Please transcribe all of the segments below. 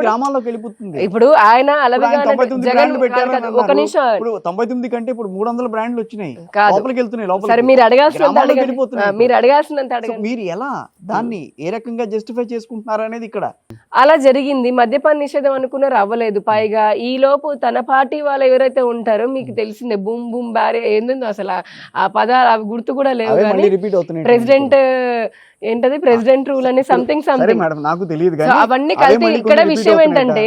గ్రామాల్లోకి వెళ్ళిపోతుంది. ఇప్పుడు ఆయన జగన్ ఒక నిమిషం, ఇప్పుడు 99 కంటే ఇప్పుడు 300 బ్రాండ్లు వచ్చినాయి, లోపలికి వెళ్తున్నాయి. సరే, మీరు అడగాల్సినంత మీరు ఎలా దాన్ని ఏ రకంగా జస్టిఫై చేసుకుంటున్నారు అనేది ఇక్కడ అలా జరిగింది. మద్యపాన నిషేధం అనుకున్నారు, అవ్వలేదు. పైగా ఈ లోపు తన పార్టీ వాళ్ళు ఎవరైతే ఉంటారో మీకు తెలిసిందే, బూమ్ బూమ్ బ్యారే ఏందో అసలు ఆ పదాలు అవి గుర్తు కూడా లేవు. ప్రెసిడెంట్ ఏంటది, ప్రెసిడెంట్ రూల్ అని సంథింగ్ నాకు తెలియదు. అవన్నీ కలిపి ఇక్కడ విషయం ఏంటంటే,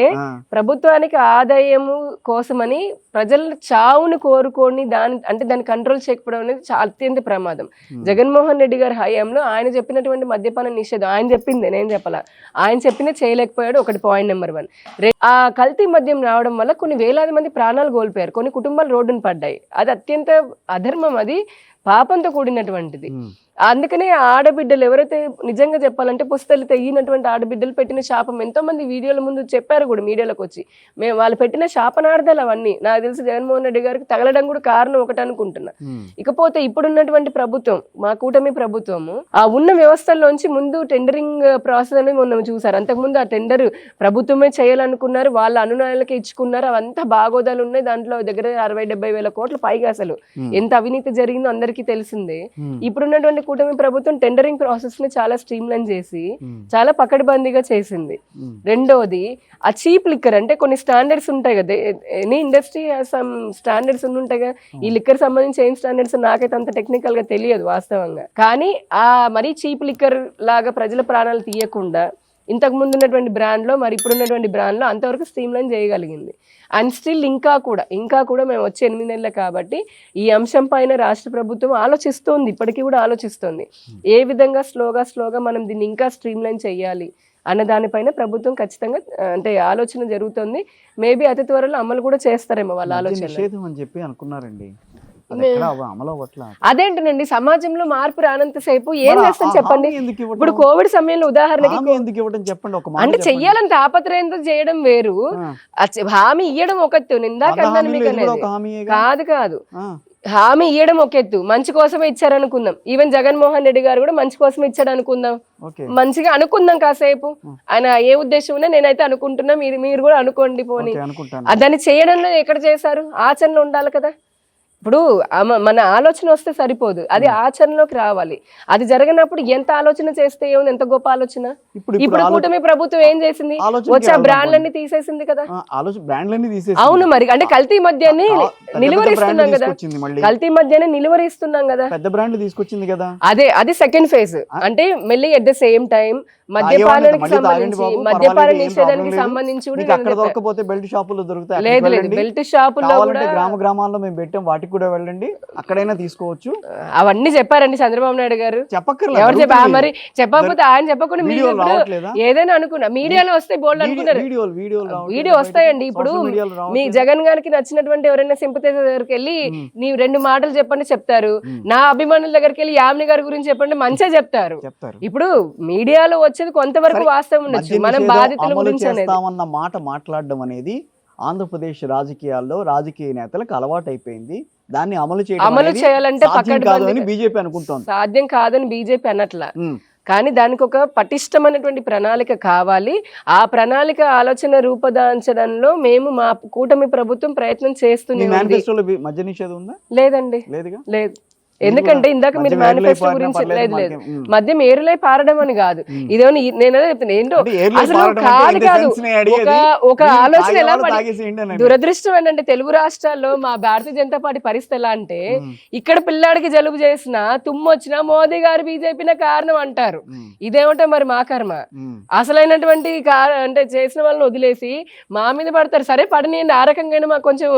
ప్రభుత్వానికి ఆదాయము కోసమని ప్రజల చావును కోరుకొని దాన్ని కంట్రోల్ చేయకపోవడం అనేది అత్యంత ప్రమాదం. జగన్మోహన్ రెడ్డి గారి హయాంలో ఆయన చెప్పినటువంటి మద్యపాన నిషేధం, ఆయన చెప్పింది, నేను చెప్పాల, ఆయన చెప్పింది చేయలేకపోయాడు. ఒకటి పాయింట్ నెంబర్ 1. ఆ కల్తీ మద్యం రావడం వల్ల కొన్ని వేలాది మంది ప్రాణాలు కోల్పోయారు, కొన్ని కుటుంబాలు రోడ్డును పడ్డాయి. అది అత్యంత అధర్మం, అది పాపంతో కూడినటువంటిది. అందుకనే ఆడబిడ్డలు ఎవరైతే నిజంగా చెప్పాలంటే పుస్తలు తెగినటువంటి ఆడబిడ్డలు పెట్టిన శాపం ఎంతో మంది వీడియోల ముందు చెప్పారు కూడా మీడియాలోకి వచ్చి. మేము వాళ్ళు పెట్టిన శాపనార్థాలు అవన్నీ నాకు తెలిసి జగన్మోహన్ రెడ్డి గారికి తగలడం కూడా కారణం ఒకటి అనుకుంటున్నా. ఇకపోతే ఇప్పుడున్నటువంటి ప్రభుత్వం, మా కూటమి ప్రభుత్వము, ఆ ఉన్న వ్యవస్థల్లోంచి ముందు టెండరింగ్ ప్రాసెస్ అనేది మొన్న చూసారు. అంతకుముందు ఆ టెండర్ ప్రభుత్వమే చేయాలనుకున్నారు, వాళ్ళ అనునాయాలకే ఇచ్చుకున్నారు. అవంతా బాగోదాలు ఉన్నాయి. దాంట్లో దగ్గర 60-70 వేల కోట్ల పైగా అసలు ఎంత అవినీతి జరిగిందో అందరికీ తెలిసిందే. ఇప్పుడున్నటువంటి కూటమి ప్రభుత్వం టెండరింగ్ ప్రాసెస్ ని చాలా స్ట్రీమ్ లైన్ చేసి చాలా పకడ్బందీగా చేసింది. రెండోది, ఆ చీప్ లిక్కర్ అంటే కొన్ని స్టాండర్డ్స్ ఉంటాయి కదా, ఎనీ ఇండస్ట్రీ సమ్ స్టాండర్డ్స్ ఉంటాయి కదా. ఈ లిక్కర్ సంబంధించి ఏం స్టాండర్డ్స్ నాకైతే అంత టెక్నికల్ గా తెలియదు వాస్తవంగా. కానీ ఆ మరీ చీప్ లిక్కర్ లాగా ప్రజల ప్రాణాలు తీయకుండా ఇంతకు ముందు ఉన్నటువంటి బ్రాండ్లో మరి ఇప్పుడున్నటువంటి బ్రాండ్లో అంతవరకు స్ట్రీమ్ లైన్ చేయగలిగింది. అండ్ స్టిల్ ఇంకా కూడా మేము వచ్చే 8 నెలలు కాబట్టి ఈ అంశం పైన రాష్ట్ర ప్రభుత్వం ఆలోచిస్తోంది, ఇప్పటికీ కూడా ఆలోచిస్తోంది. ఏ విధంగా స్లోగా మనం దీన్ని ఇంకా స్ట్రీమ్ లైన్ చేయాలి అన్న దానిపైన ప్రభుత్వం ఖచ్చితంగా అంటే ఆలోచన జరుగుతుంది. మేబీ అతి త్వరలో అమలు కూడా చేస్తారేమో వాళ్ళ ఆలోచన అని చెప్పి అనుకున్నారండి. అదేంటనండి, సమాజంలో మార్పు రానంతసేపు ఏం చేస్తాం చెప్పండి. ఇప్పుడు కోవిడ్ సమయంలో ఉదాహరణకి అంటే చెయ్యాలని తాపత్రయంతో చేయడం వేరు, హామీ ఇయ్యడం ఒక ఎత్తు. ఇందాక కాదు హామీ ఇయ్యడం ఒక ఎత్తు, మంచి కోసమే ఇచ్చారనుకుందాం. ఈవెన్ జగన్మోహన్ రెడ్డి గారు కూడా మంచి కోసమే ఇచ్చాడు మంచిగా అనుకుందాం కాసేపు. ఆయన ఏ ఉద్దేశం ఉన్నా నేనైతే అనుకుంటున్నా, మీరు కూడా అనుకోండి. పోనీ దాన్ని చేయడంలో ఎక్కడ చేశారు, ఆచరణలో ఉండాలి కదా. ఇప్పుడు మన ఆలోచన వస్తే సరిపోదు, అది ఆచరణలోకి రావాలి. అది జరగనప్పుడు ఎంత ఆలోచన చేస్తే ఏముంది, ఎంత గొప్ప ఆలోచన. ఇప్పుడు కూటమి ప్రభుత్వం ఏం చేసింది, వచ్చే బ్రాండ్లన్నీ తీసేసింది కదా. అవును, మరి అంటే కల్తీ మద్యాన్ని నిలువరిస్తున్నాం కదా, పెద్ద బ్రాండ్ తీసుకొచ్చింది కదా. అది సెకండ్ ఫేజ్. అంటే మళ్ళీ ఎట్ ద సేమ్ టైం మద్యపానానికి సంబంధించి, మద్యపాన నిషేధానికి సంబంధించి లేదు బెల్ట్ షాపుల్లో కూడా గ్రామాల్లో మేము పెట్టాం, వాటికి కూడా వెళ్ళండి, అక్కడైనా తీసుకోవచ్చు. అవన్నీ చెప్పారండి చంద్రబాబు నాయుడు గారు. ఎవరు చెప్పారు మరి, చెప్పకపోతే ఆయన చెప్పకుండా ఏదైనా అనుకున్నా మీడియాలో వస్తే బోల్డ్ అనుకున్నారు. వీడియో వస్తాయండి. ఇప్పుడు మీ జగన్ గారికి నచ్చినటువంటి ఎవరైనా సింపథైజర్ దగ్గరికి వెళ్ళి నీవు 2 మాటలు చెప్పండి చెప్తారు, నా అభిమానుల దగ్గరికి వెళ్ళి యామిని గారి గురించి చెప్పండి మంచిగా చెప్తారు. ఇప్పుడు మీడియాలో వచ్చేది కొంతవరకు వాస్తవం ఉండొచ్చు, మనం బాధితుల గురించి చేస్తామన్న మాట మాట్లాడడం అనేది ఆంధ్రప్రదేశ్ రాజకీయాల్లో రాజకీయ నేతలకు అలవాటు అయిపోయింది. దాన్ని అమలు చేయాలంటే బీజేపీ అనుకుంటోంది. సాధ్యం కాదని బీజేపీ అన్నట్ల, కానీ దానికి ఒక పటిష్టమైనటువంటి ప్రణాళిక కావాలి. ఆ ప్రణాళిక ఆలోచన రూపదాల్చడంలో మేము మా కూటమి ప్రభుత్వం ప్రయత్నం చేస్తుంది. మద్య నిషేధం ఉందా? లేదండి, లేదు. ఎందుకంటే ఇందాక మీరు మేనిఫెస్టో గురించి లేదు మద్యం ఏరులై పారడం అని కాదు, ఇదేమో నేను చెప్తాను ఏంటో అసలు కాదు ఒక ఆలోచన ఎలా పడి. దురదృష్టం ఏంటంటే తెలుగు రాష్ట్రాల్లో మా భారతీయ జనతా పార్టీ పరిస్థితి ఎలా అంటే, ఇక్కడ పిల్లాడికి జలుబు చేసినా తుమ్ము వచ్చినా మోదీ గారు బీజేపీనే కారణం అంటారు. ఇదేమంటే మరి మా కర్మ. అసలైనటువంటి అంటే చేసిన వాళ్ళని వదిలేసి మా మీద పడతారు. సరే పడనియండి, ఆ రకంగా మాకు కొంచెం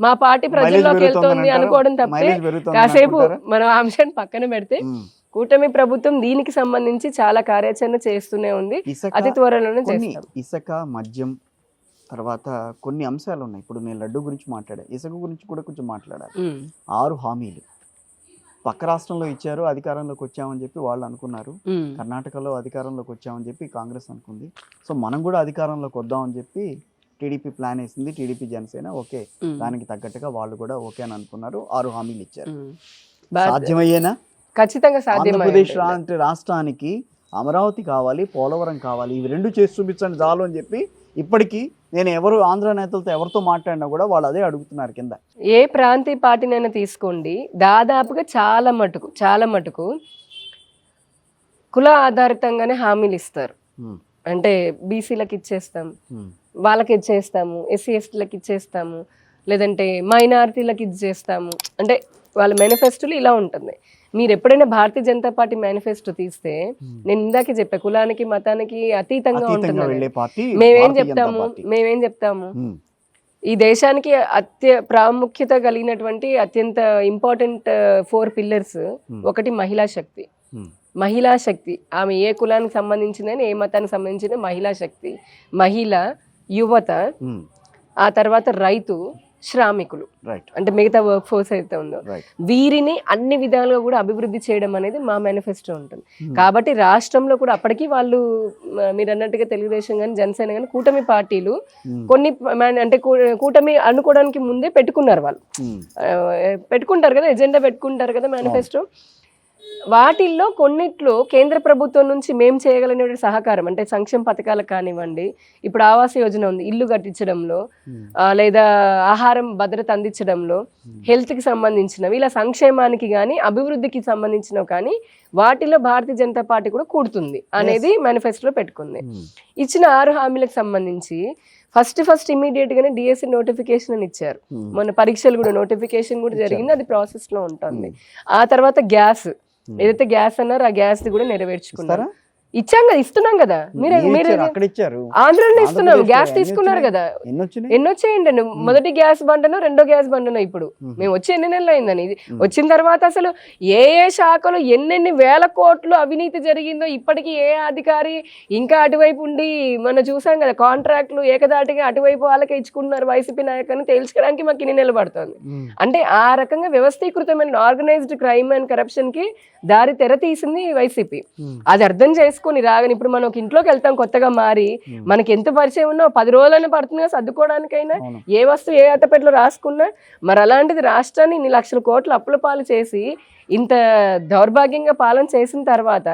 మా పార్టీ ప్రజల్లోకి వెళ్తోంది అనుకోవడం తప్పే. కాసేపు మనం అంశాన్ని పక్కన పెడితే కూటమి ప్రభుత్వం దీనికి సంబంధించి చాలా కార్యాచరణ చేస్తూనే ఉంది. అతి త్వరలోనే ఇసుక, మద్యం తర్వాత కొన్ని అంశాలు ఉన్నాయి. ఇప్పుడు నేను లడ్డు గురించి మాట్లాడా, ఇసుక గురించి కూడా కొంచెం మాట్లాడాలి. 6 హామీలు పక్క రాష్ట్రంలో ఇచ్చారు, అధికారంలోకి వచ్చామని చెప్పి వాళ్ళు అనుకున్నారు. కర్ణాటకలో అధికారంలోకి వచ్చామని చెప్పి కాంగ్రెస్ అనుకుంది. సో మనం కూడా అధికారంలోకి వద్దామని చెప్పి టీడీపీ ప్లాన్ వేసింది. టీడీపీ జనసేన ఓకే, దానికి తగ్గట్టుగా వాళ్ళు కూడా ఓకే అని అనుకున్నారు. 6 హామీలు ఇచ్చారు. సాధ్యమయ్యేనా? ఖచ్చితంగా సాధ్యం. ఆంధ్రప్రదేశ్ రాష్ట్రానికి అమరావతి కావాలి, పోలవరం కావాలి, ఇవి రెండు చేసి చూపించండి చాలు అని చెప్పి ఇప్పటికీ నేను ఎవరు ఆంధ్ర నేతలతో ఎవరితో మాట్లాడినా కూడా వాళ్ళు అదే అడుగుతున్నారు కింద. ఏ ప్రాంతీయ పార్టీనైనా తీసుకోండి, దాదాపుగా చాలా మటుకు కుల ఆధారితంగానే హామీలు ఇస్తారు. అంటే బీసీలకు ఇచ్చేస్తాం, వాళ్ళకి ఇచ్చేస్తాము, ఎస్సీ ఎస్టీలకు ఇచ్చేస్తాము, లేదంటే మైనారిటీలకు ఇచ్చేస్తాము. అంటే వాళ్ళ మేనిఫెస్టోలు ఇలా ఉంటుంది. మీరు ఎప్పుడైనా భారతీయ జనతా పార్టీ మేనిఫెస్టో తీస్తే, నేను ఇందాకే చెప్పా, కులానికి మతానికి అతీతంగా ఉంటుంది. మేమేం చెప్తాము, ఈ దేశానికి ప్రాముఖ్యత కలిగినటువంటి అత్యంత ఇంపార్టెంట్ 4 పిల్లర్స్. ఒకటి మహిళా శక్తి. ఆమె ఏ కులానికి సంబంధించిందని, ఏ మతానికి సంబంధించిన మహిళా శక్తి, మహిళ, యువత, ఆ తర్వాత రైతు, శ్రామికులు, అంటే మిగతా వర్క్ ఫోర్స్ అయితే ఉందో వీరిని అన్ని విధాలుగా కూడా అభివృద్ధి చేయడం అనేది మా మేనిఫెస్టో ఉంటుంది. కాబట్టి రాష్ట్రంలో కూడా అప్పటికి వాళ్ళు మీరు అన్నట్టుగా తెలుగుదేశం కానీ జనసేన కానీ కూటమి పార్టీలు కొన్ని అంటే కూటమి అనుకోవడానికి ముందే పెట్టుకున్నారు. వాళ్ళు పెట్టుకుంటారు కదా, ఎజెండా పెట్టుకుంటారు కదా మేనిఫెస్టో. వాటిల్లో కొన్నిట్లో కేంద్ర ప్రభుత్వం నుంచి మేము చేయగలిగిన సహకారం అంటే సంక్షేమ పథకాలకు కానివ్వండి, ఇప్పుడు ఆవాస యోజన ఉంది, ఇల్లు కట్టించడంలో, లేదా ఆహారం భద్రత అందించడంలో, హెల్త్కి సంబంధించినవి, ఇలా సంక్షేమానికి కానీ అభివృద్ధికి సంబంధించినవి కానీ వాటిలో భారతీయ జనతా పార్టీ కూడా కూడుతుంది అనేది మేనిఫెస్టోలో పెట్టుకుంది. ఇచ్చిన 6 హామీలకు సంబంధించి ఫస్ట్ ఇమీడియట్ గానే డిఎస్సి నోటిఫికేషన్ అని ఇచ్చారు. మన పరీక్షలు కూడా నోటిఫికేషన్ కూడా జరిగింది, అది ప్రాసెస్ లో ఉంటుంది. ఆ తర్వాత గ్యాస్ ఏదైతే గ్యాస్ అన్నారో ఆ గ్యాస్ కూడా నెరవేర్చుకున్నారు. ఇచ్చాం కదా, ఇస్తున్నాం కదా, ఆంధ్రలో ఇస్తున్నాం. గ్యాస్ తీసుకున్నారు కదా, ఎన్ని వచ్చాయండి? మొదటి గ్యాస్ బండనో రెండో గ్యాస్ బండనో ఇప్పుడు మేము వచ్చి ఎన్ని నెలలు అయిందని. వచ్చిన తర్వాత అసలు ఏ శాఖలో ఎన్నెన్ని వేల కోట్లు అవినీతి జరిగిందో ఇప్పటికీ ఏ అధికారి ఇంకా అటువైపు ఉండి మనం చూసాం కదా, కాంట్రాక్టులు ఏకదాటిగా అటువైపు వాళ్ళకే ఇచ్చుకుంటున్నారు వైసీపీ నాయకుని తెలుసుకోవడానికి మాకు ఇన్ని నెలలు పడుతుంది. అంటే ఆ రకంగా వ్యవస్థీకృతమైన ఆర్గనైజ్డ్ క్రైమ్ అండ్ కరప్షన్ కి దారి తెర తీసింది వైసీపీ. అది అర్థం చేసుకుని రాగానే ఇప్పుడు మనం ఒక ఇంట్లోకి వెళ్తాం కొత్తగా మారి, మనకి ఎంత పరిచయం ఉన్నా 10 రోజులైనా పడుతుంది సర్దుకోవడానికైనా, ఏ వస్తువు ఏ అట్టపెట్టలో రాసుకున్నా. మరి అలాంటిది రాష్ట్రాన్ని ఇన్ని లక్షల కోట్లు అప్పుల పాలు చేసి ఇంత దౌర్భాగ్యంగా పాలన చేసిన తర్వాత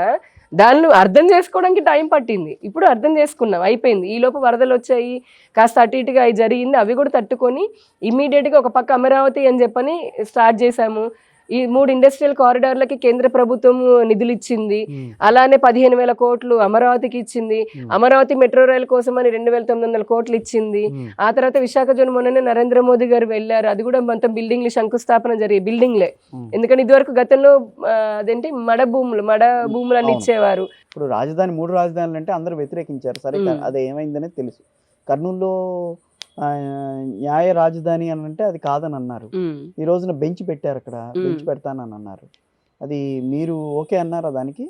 దాన్ని అర్థం చేసుకోవడానికి టైం పట్టింది. ఇప్పుడు అర్థం చేసుకున్నాం, అయిపోయింది. ఈ లోపు వరదలు వచ్చాయి, కాస్త అటు ఇటుగా అవి జరిగింది, అవి కూడా తట్టుకొని ఇమ్మీడియట్గా ఒక పక్క అమరావతి అని చెప్పని స్టార్ట్ చేశాము. ఈ 3 ఇండస్ట్రియల్ కారిడార్లకి కేంద్ర ప్రభుత్వం నిధులు ఇచ్చింది. అలానే 15,000 కోట్లు అమరావతికి ఇచ్చింది. అమరావతి మెట్రో రైలు కోసం అని 2,900 కోట్లు ఇచ్చింది. ఆ తర్వాత విశాఖ జోన్ మొన్ననే నరేంద్ర మోదీ గారు వెళ్ళారు, అది కూడా మొత్తం బిల్డింగ్లు శంకుస్థాపన జరిగే బిల్డింగ్లే. ఎందుకంటే ఇదివరకు గతంలో అదేంటి మడ భూములు అని ఇచ్చేవారు. ఇప్పుడు రాజధాని 3 రాజధానులు అంటే అందరూ వ్యతిరేకించారు. సరే, అది ఏమైందనేది తెలుసు. కర్నూలులో న్యాయ రాజధాని అని అంటే అది కాదని అన్నారు. ఈ రోజున బెంచ్ పెట్టారు, అక్కడ బెంచ్ పెడతానని అన్నారు. అది మీరు ఓకే అన్నారా దానికి?